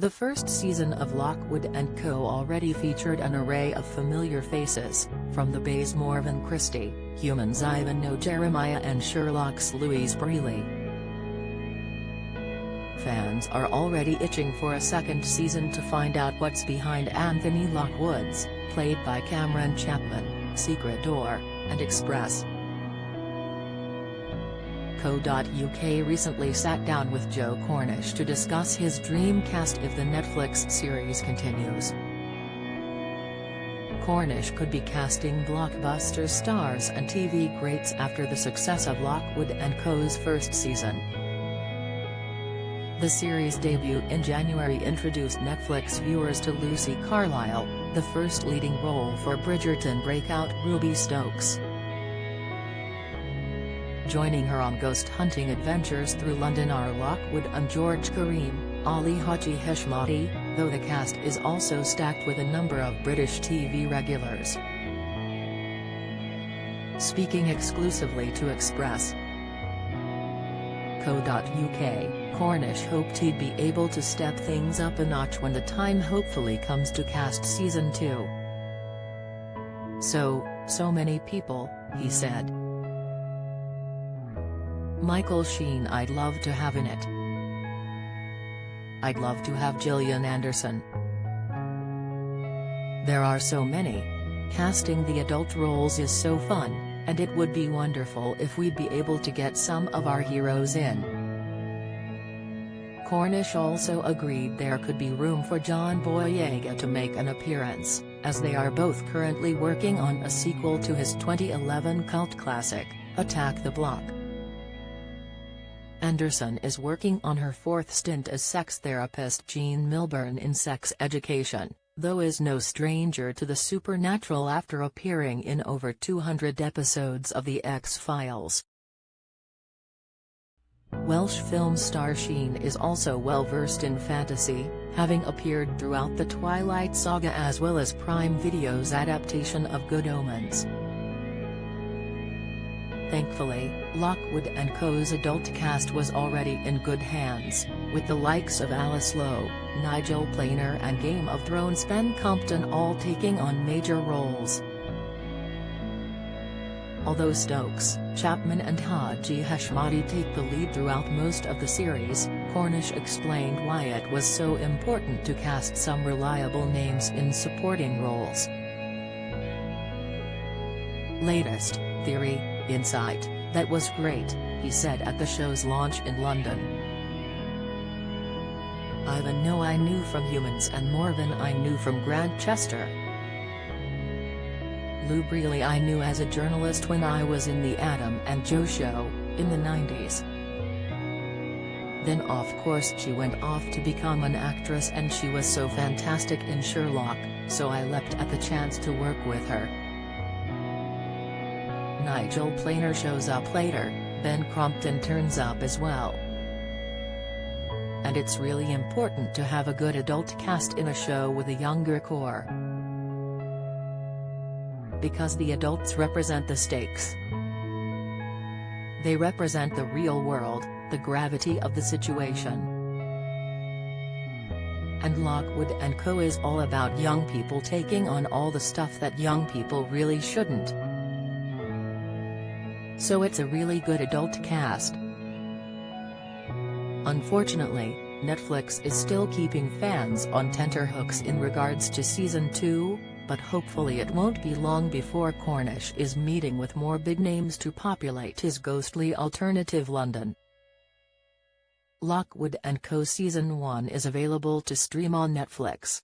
The first season of Lockwood and Co. already featured an array of familiar faces, from the Bazemore Van Christie, Humans Ivan No Jeremiah and Sherlock's Louise Brealey. Fans are already itching for a second season to find out what's behind Anthony Lockwood's, played by Cameron Chapman, secret door, and Express. Co.uk recently sat down with Joe Cornish to discuss his dream cast if the Netflix series continues. Cornish could be casting blockbuster stars and TV greats after the success of Lockwood and Co.'s first season. The series' debut in January introduced Netflix viewers to Lucy Carlisle, the first leading role for Bridgerton breakout Ruby Stokes. Joining her on ghost-hunting adventures through London are Lockwood and George Kareem, Ali Haji Heshmati, though the cast is also stacked with a number of British TV regulars. Speaking exclusively to Express. Co.uk, Cornish hoped he'd be able to step things up a notch when the time hopefully comes to cast Season 2. So many people, he said. Michael Sheen I'd love to have in it. I'd love to have Gillian Anderson. There are so many. Casting the adult roles is so fun, and it would be wonderful if we'd be able to get some of our heroes in. Cornish also agreed there could be room for John Boyega to make an appearance, as they are both currently working on a sequel to his 2011 cult classic, Attack the Block. Anderson is working on her fourth stint as sex therapist Jean Milburn in Sex Education, though is no stranger to the supernatural after appearing in over 200 episodes of The X-Files. Welsh film star Sheen is also well versed in fantasy, having appeared throughout the Twilight saga as well as Prime Video's adaptation of Good Omens. Thankfully, Lockwood and Co.'s adult cast was already in good hands, with the likes of Alice Lowe, Nigel Planer and Game of Thrones Ben Compton all taking on major roles. Although Stokes, Chapman and Haji Heshmati take the lead throughout most of the series, Cornish explained why it was so important to cast some reliable names in supporting roles. Latest theory, insight, that was great, he said at the show's launch in London. Ivan No I knew from Humans and Morven I knew from Grantchester. Lou Brealey I knew as a journalist when I was in the Adam and Joe show, in the 90s. Then of course she went off to become an actress and she was so fantastic in Sherlock, so I leapt at the chance to work with her. Nigel Planer shows up later, Ben Compton turns up as well. And it's really important to have a good adult cast in a show with a younger core. Because the adults represent the stakes. They represent the real world, the gravity of the situation. And Lockwood and Co. is all about young people taking on all the stuff that young people really shouldn't. So it's a really good adult cast. Unfortunately, Netflix is still keeping fans on tenterhooks in regards to Season 2, but hopefully it won't be long before Cornish is meeting with more big names to populate his ghostly alternative London. Lockwood and Co. Season 1 is available to stream on Netflix.